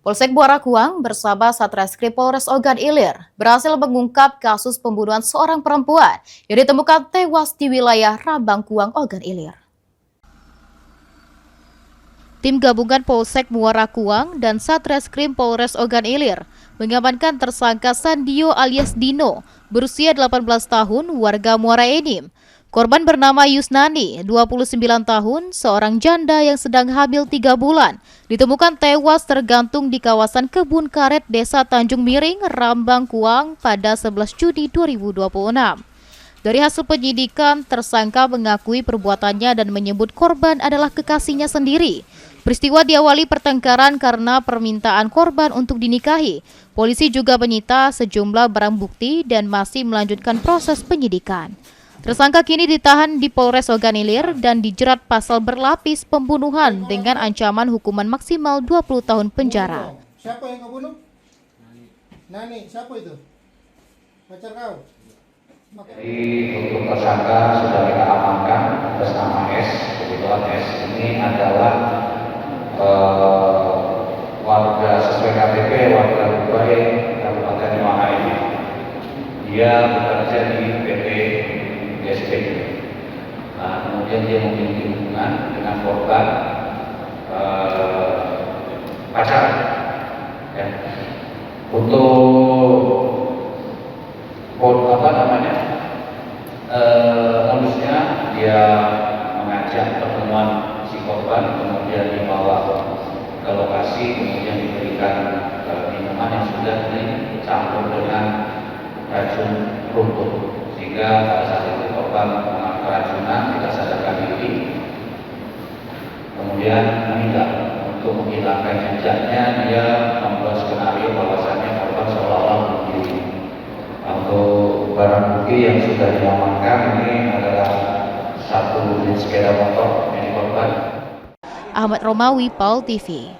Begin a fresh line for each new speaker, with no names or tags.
Polsek Muara Kuang bersama Satreskrim Polres Ogan Ilir berhasil mengungkap kasus pembunuhan seorang perempuan yang ditemukan tewas di wilayah Rambang Kuang, Ogan Ilir. Tim gabungan Polsek Muara Kuang dan Satreskrim Polres Ogan Ilir mengamankan tersangka Sandio alias Dino, berusia 18 tahun, warga Muara Enim. Korban bernama Yusnani, 29 tahun, seorang janda yang sedang hamil 3 bulan, ditemukan tewas tergantung di kawasan Kebun Karet, Desa Tanjung Miring, Rambang Kuang pada 11 Juni 2026. Dari hasil penyidikan, tersangka mengakui perbuatannya dan menyebut korban adalah kekasihnya sendiri. Peristiwa diawali pertengkaran karena permintaan korban untuk dinikahi. Polisi juga menyita sejumlah barang bukti dan masih melanjutkan proses penyidikan. Tersangka kini ditahan di Polres Ogan Ilir dan dijerat pasal berlapis pembunuhan dengan ancaman hukuman maksimal 20 tahun penjara.
Siapa yang ngebunuh? Nani, siapa itu? Pacar kau?
Jadi untuk tersangka sudah kita amankan atas nama S. Kebetulan S ini adalah warga sesuai KTP warga Dubai Kabupaten Muara Enim. Dia bekerja di PT GSP. Nah, kemudian dia memiliki hubungan dengan korban pacar. Ya. Untuk modusnya dia mengajak pertemuan si korban, kemudian dibawa ke lokasi, kemudian diberikan minuman yang sudah dicampur dengan racun rumput, sehingga pada saat itu korban mengalami keracunan, tidak sadarkan diri, kemudian meninggal. Untuk menghilangkan jejaknya, dia membuat skenario bahwasannya korban seolah-olah bunuh diri. Untuk barang bukti yang sudah diamankan ini adalah satu unit sepeda motor milik korban.
Ahmad Romawi, PAL TV.